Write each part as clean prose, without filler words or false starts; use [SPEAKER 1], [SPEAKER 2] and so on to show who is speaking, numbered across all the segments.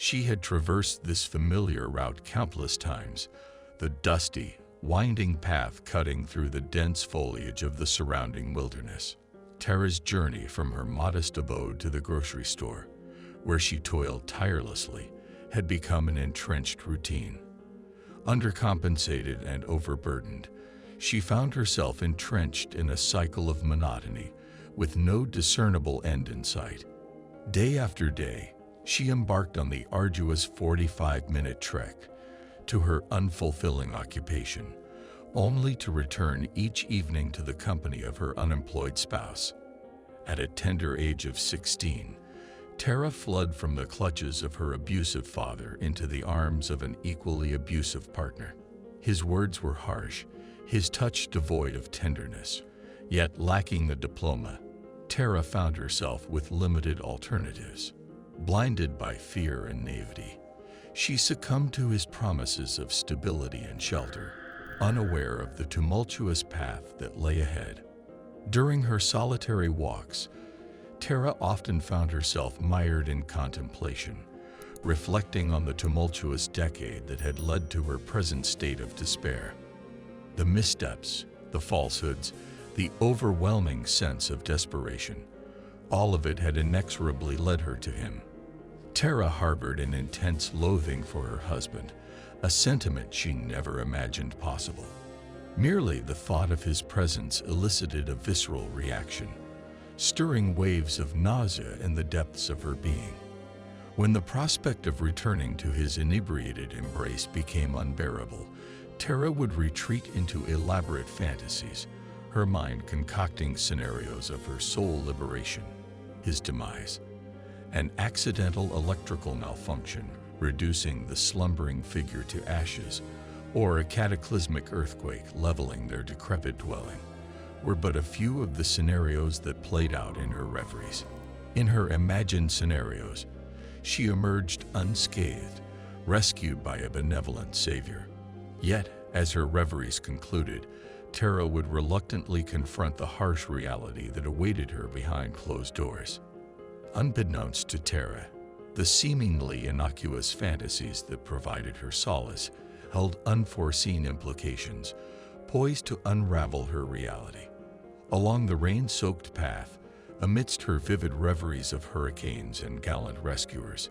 [SPEAKER 1] She had traversed this familiar route countless times, the dusty, winding path cutting through the dense foliage of the surrounding wilderness. Tara's journey from her modest abode to the grocery store, where she toiled tirelessly, had become an entrenched routine. Undercompensated and overburdened, she found herself entrenched in a cycle of monotony with no discernible end in sight. Day after day, she embarked on the arduous 45-minute trek to her unfulfilling occupation, only to return each evening to the company of her unemployed spouse. At a tender age of 16, Tara fled from the clutches of her abusive father into the arms of an equally abusive partner. His words were harsh, his touch devoid of tenderness. Yet lacking the diploma, Tara found herself with limited alternatives. Blinded by fear and naivety, she succumbed to his promises of stability and shelter, unaware of the tumultuous path that lay ahead. During her solitary walks, Tara often found herself mired in contemplation, reflecting on the tumultuous decade that had led to her present state of despair. The missteps, the falsehoods, the overwhelming sense of desperation, all of it had inexorably led her to him. Tara harbored an intense loathing for her husband, a sentiment she never imagined possible. Merely the thought of his presence elicited a visceral reaction, stirring waves of nausea in the depths of her being. When the prospect of returning to his inebriated embrace became unbearable, Tara would retreat into elaborate fantasies, her mind concocting scenarios of her soul liberation, his demise, an accidental electrical malfunction reducing the slumbering figure to ashes, or a cataclysmic earthquake leveling their decrepit dwelling, were but a few of the scenarios that played out in her reveries. In her imagined scenarios, she emerged unscathed, rescued by a benevolent savior. Yet, as her reveries concluded, Tara would reluctantly confront the harsh reality that awaited her behind closed doors. Unbeknownst to Tara, the seemingly innocuous fantasies that provided her solace held unforeseen implications, poised to unravel her reality. Along the rain-soaked path, amidst her vivid reveries of hurricanes and gallant rescuers,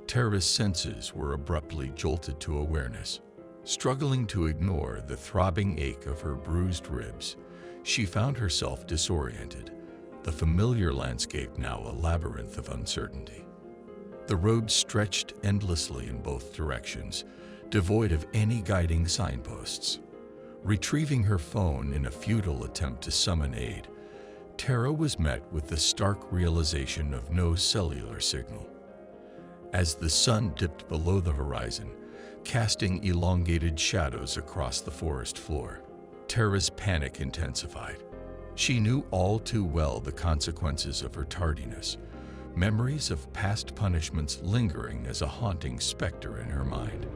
[SPEAKER 1] Tara's senses were abruptly jolted to awareness. Struggling to ignore the throbbing ache of her bruised ribs, she found herself disoriented, the familiar landscape now a labyrinth of uncertainty. The road stretched endlessly in both directions, devoid of any guiding signposts. Retrieving her phone in a futile attempt to summon aid, Tara was met with the stark realization of no cellular signal. As the sun dipped below the horizon, casting elongated shadows across the forest floor, Tara's panic intensified. She knew all too well the consequences of her tardiness, memories of past punishments lingering as a haunting specter in her mind.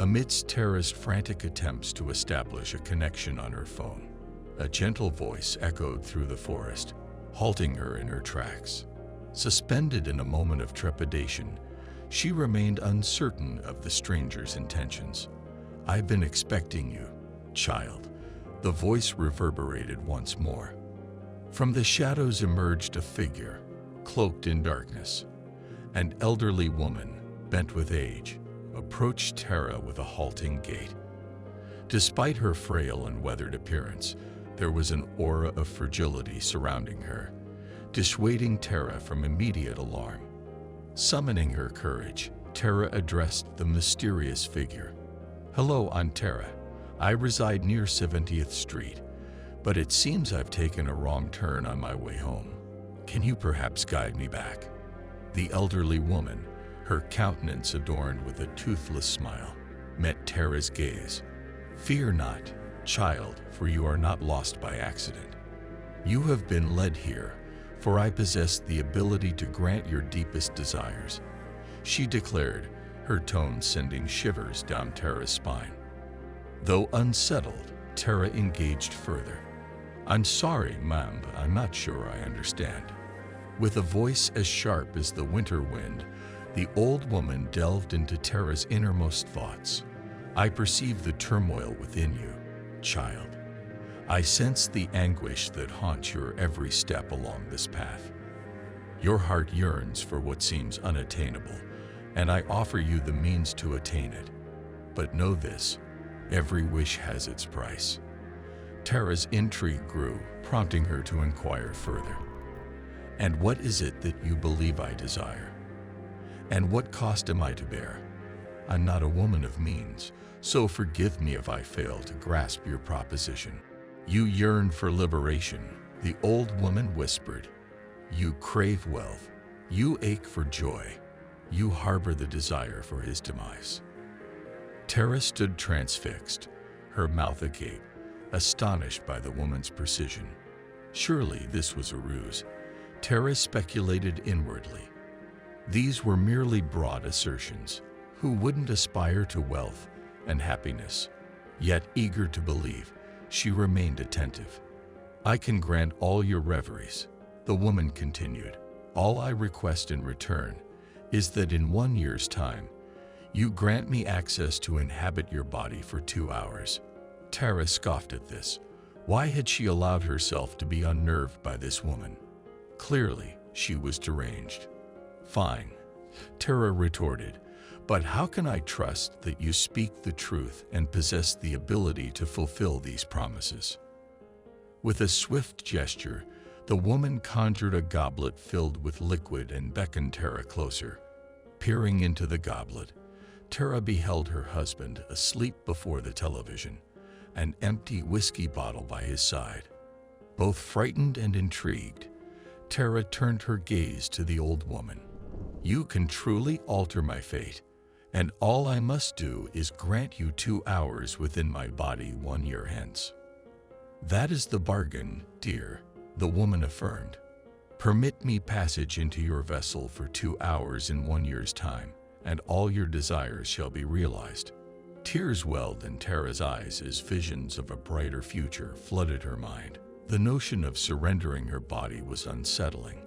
[SPEAKER 1] Amidst Tara's frantic attempts to establish a connection on her phone, a gentle voice echoed through the forest, halting her in her tracks. Suspended in a moment of trepidation, she remained uncertain of the stranger's intentions. "I've been expecting you, child," the voice reverberated once more. From the shadows emerged a figure, cloaked in darkness. An elderly woman, bent with age, approached Tara with a halting gait. Despite her frail and weathered appearance, there was an aura of fragility surrounding her, dissuading Tara from immediate alarm. Summoning her courage, Tara addressed the mysterious figure. "Hello, I'm Tara. I reside near 70th Street, but it seems I've taken a wrong turn on my way home. Can you perhaps guide me back?" The elderly woman, her countenance adorned with a toothless smile, met Tara's gaze. "Fear not, child, for you are not lost by accident. You have been led here, for I possess the ability to grant your deepest desires," she declared, her tone sending shivers down Tara's spine. Though unsettled, Tara engaged further. "I'm sorry, ma'am, but I'm not sure I understand." With a voice as sharp as the winter wind, The old woman delved into Tara's innermost thoughts. I perceive the turmoil within you, child. I sense the anguish that haunts your every step along this path. Your heart yearns for what seems unattainable, and I offer you the means to attain it. But know this, every wish has its price. Tara's intrigue grew, prompting her to inquire further. And what is it that you believe I desire? And what cost am I to bear? I'm not a woman of means, so forgive me if I fail to grasp your proposition. You yearn for liberation, the old woman whispered. You crave wealth. You ache for joy. You harbor the desire for his demise. Tara stood transfixed, her mouth agape, astonished by the woman's precision. Surely this was a ruse. Tara speculated inwardly. These were merely broad assertions. Who wouldn't aspire to wealth and happiness? Yet, eager to believe, she remained attentive. I can grant all your reveries, the woman continued. All I request in return is that in 1 year's time, you grant me access to inhabit your body for 2 hours. Tara scoffed at this. Why had she allowed herself to be unnerved by this woman? Clearly, she was deranged. Fine, Tara retorted, but how can I trust that you speak the truth and possess the ability to fulfill these promises? With a swift gesture, the woman conjured a goblet filled with liquid and beckoned Tara closer. Peering into the goblet, Tara beheld her husband asleep before the television, an empty whiskey bottle by his side. Both frightened and intrigued, Tara turned her gaze to the old woman. You can truly alter my fate, and all I must do is grant you 2 hours within my body 1 year hence. That is the bargain, dear, the woman affirmed. Permit me passage into your vessel for 2 hours in 1 year's time, and all your desires shall be realized. Tears welled in Tara's eyes as visions of a brighter future flooded her mind. The notion of surrendering her body was unsettling,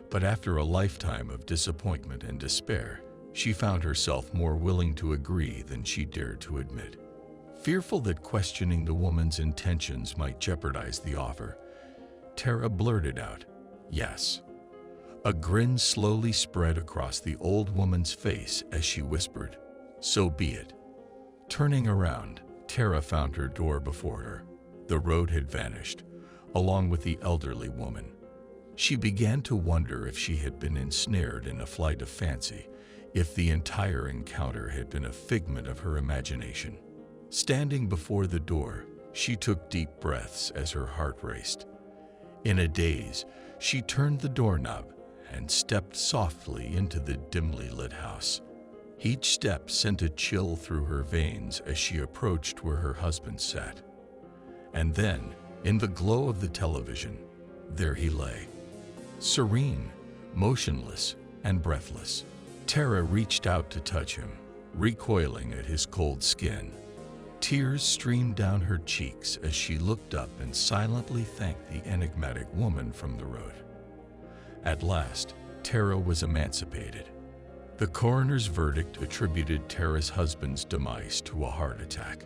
[SPEAKER 1] but after a lifetime of disappointment and despair, she found herself more willing to agree than she dared to admit. Fearful that questioning the woman's intentions might jeopardize the offer, Tara blurted out, "Yes." A grin slowly spread across the old woman's face as she whispered, "So be it." Turning around, Tara found her door before her. The road had vanished, along with the elderly woman. She began to wonder if she had been ensnared in a flight of fancy, if the entire encounter had been a figment of her imagination. Standing before the door, she took deep breaths as her heart raced. In a daze, she turned the doorknob and stepped softly into the dimly lit house. Each step sent a chill through her veins as she approached where her husband sat. And then, in the glow of the television, there he lay, serene, motionless, and breathless. Tara reached out to touch him, recoiling at his cold skin. Tears streamed down her cheeks as she looked up and silently thanked the enigmatic woman from the road. At last, Tara was emancipated. The coroner's verdict attributed Tara's husband's demise to a heart attack.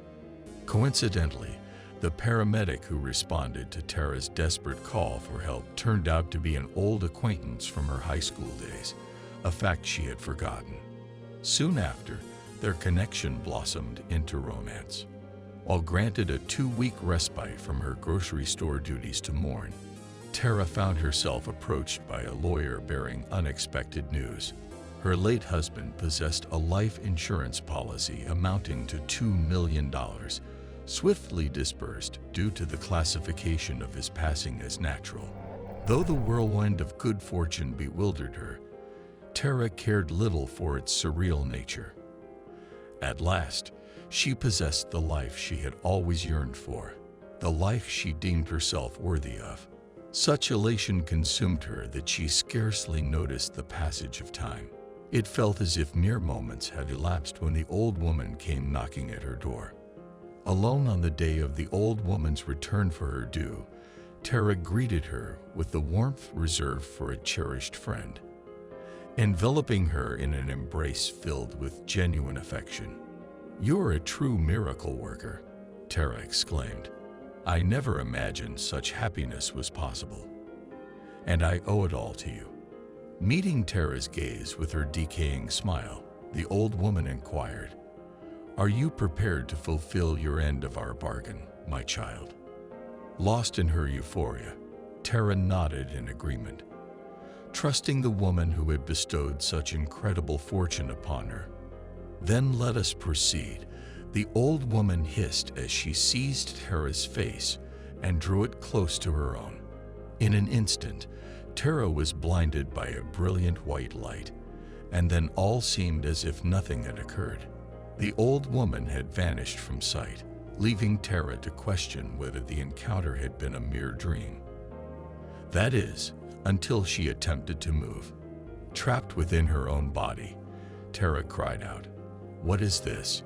[SPEAKER 1] Coincidentally, the paramedic who responded to Tara's desperate call for help turned out to be an old acquaintance from her high school days, a fact she had forgotten. Soon after, their connection blossomed into romance. While granted a 2-week respite from her grocery store duties to mourn, Tara found herself approached by a lawyer bearing unexpected news. Her late husband possessed a life insurance policy amounting to $2 million, swiftly dispersed due to the classification of his passing as natural. Though the whirlwind of good fortune bewildered her, Tara cared little for its surreal nature. At last, she possessed the life she had always yearned for, the life she deemed herself worthy of. Such elation consumed her that she scarcely noticed the passage of time. It felt as if mere moments had elapsed when the old woman came knocking at her door. Alone on the day of the old woman's return for her due, Tara greeted her with the warmth reserved for a cherished friend. enveloping her in an embrace filled with genuine affection. "You're a true miracle worker," Tara exclaimed. "I never imagined such happiness was possible. And I owe it all to you." Meeting Tara's gaze with her decaying smile, the old woman inquired, "Are you prepared to fulfill your end of our bargain, my child?" Lost in her euphoria, Tara nodded in agreement. Trusting the woman who had bestowed such incredible fortune upon her. "Then let us proceed," the old woman hissed as she seized Tara's face and drew it close to her own. In an instant, Tara was blinded by a brilliant white light, and then all seemed as if nothing had occurred. The old woman had vanished from sight, leaving Tara to question whether the encounter had been a mere dream. That is, until she attempted to move. Trapped within her own body, Tara cried out, "What is this?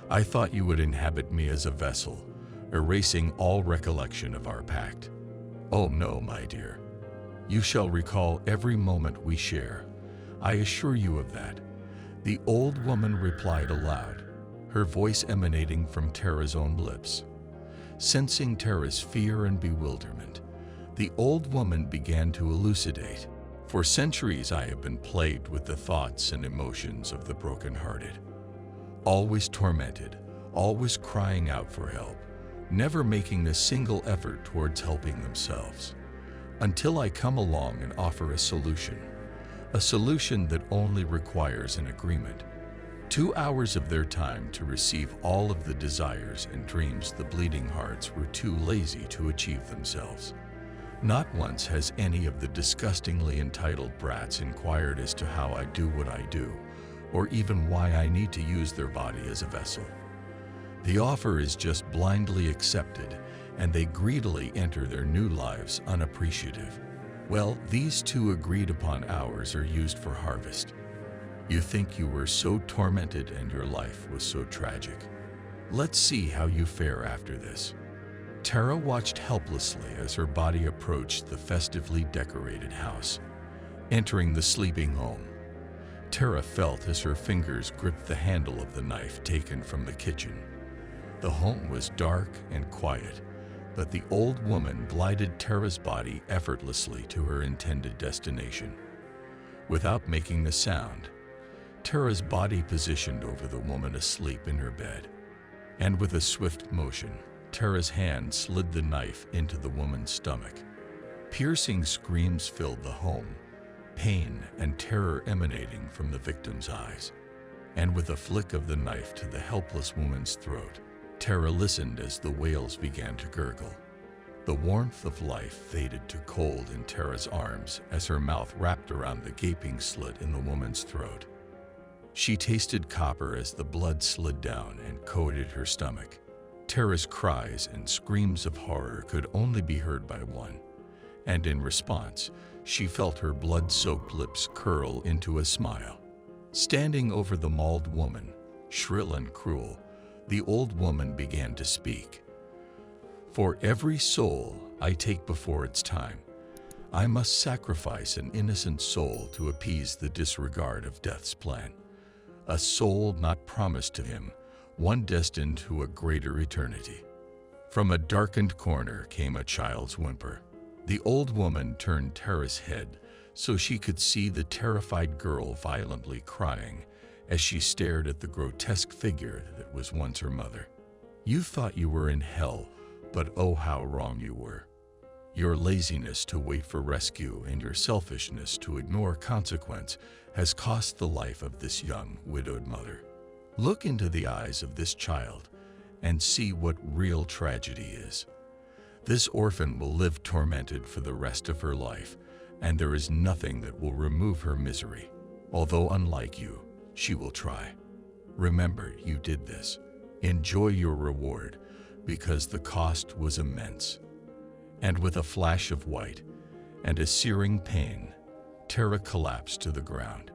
[SPEAKER 1] I thought you would inhabit me as a vessel, erasing all recollection of our pact. Oh no, my dear. You shall recall every moment we share. I assure you of that," the old woman replied aloud, her voice emanating from Tara's own lips. Sensing Tara's fear and bewilderment, the old woman began to elucidate. "For centuries I have been plagued with the thoughts and emotions of the brokenhearted. Always tormented, always crying out for help, never making a single effort towards helping themselves. Until I come along and offer a solution that only requires an agreement. 2 hours of their time to receive all of the desires and dreams the bleeding hearts were too lazy to achieve themselves. Not once has any of the disgustingly entitled brats inquired as to how I do what I do, or even why I need to use their body as a vessel. The offer is just blindly accepted, and they greedily enter their new lives unappreciative. Well, these 2 agreed upon hours are used for harvest. You think you were so tormented and your life was so tragic. Let's see how you fare after this." Tara watched helplessly as her body approached the festively decorated house. Entering the sleeping home, Tara felt as her fingers gripped the handle of the knife taken from the kitchen. The home was dark and quiet, but the old woman glided Tara's body effortlessly to her intended destination. Without making a sound, Tara's body positioned over the woman asleep in her bed, and with a swift motion, Tara's hand slid the knife into the woman's stomach. Piercing screams filled the home, pain and terror emanating from the victim's eyes. And with a flick of the knife to the helpless woman's throat, Tara listened as the wails began to gurgle. The warmth of life faded to cold in Tara's arms as her mouth wrapped around the gaping slit in the woman's throat. She tasted copper as the blood slid down and coated her stomach. Tara's cries and screams of horror could only be heard by one, and in response, she felt her blood-soaked lips curl into a smile. Standing over the mauled woman, shrill and cruel, the old woman began to speak. "For every soul I take before its time, I must sacrifice an innocent soul to appease the disregard of death's plan. A soul not promised to him, one destined to a greater eternity." From a darkened corner came a child's whimper. The old woman turned Tara's head so she could see the terrified girl violently crying as she stared at the grotesque figure that was once her mother. "You thought you were in hell, but oh how wrong you were. Your laziness to wait for rescue and your selfishness to ignore consequence has cost the life of this young, widowed mother. Look into the eyes of this child and see what real tragedy is. This orphan will live tormented for the rest of her life, and there is nothing that will remove her misery. Although unlike you, she will try. Remember, you did this. Enjoy your reward, because the cost was immense." And with a flash of white and a searing pain, Tara collapsed to the ground.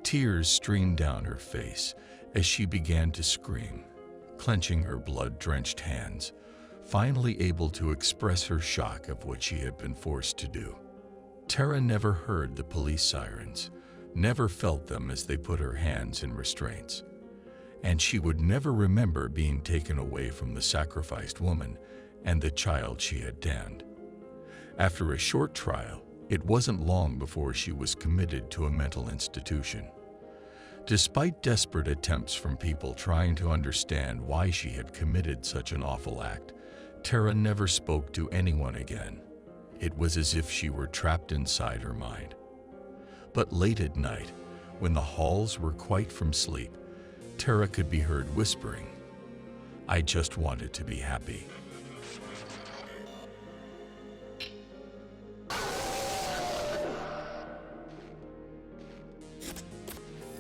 [SPEAKER 1] Tears streamed down her face as she began to scream, clenching her blood-drenched hands, finally able to express her shock of what she had been forced to do. Tara never heard the police sirens, never felt them as they put her hands in restraints. And she would never remember being taken away from the sacrificed woman and the child she had damned. After a short trial, it wasn't long before she was committed to a mental institution. Despite desperate attempts from people trying to understand why she had committed such an awful act, Tara never spoke to anyone again. It was as if she were trapped inside her mind. But late at night, when the halls were quiet from sleep, Tara could be heard whispering, "I just wanted to be happy."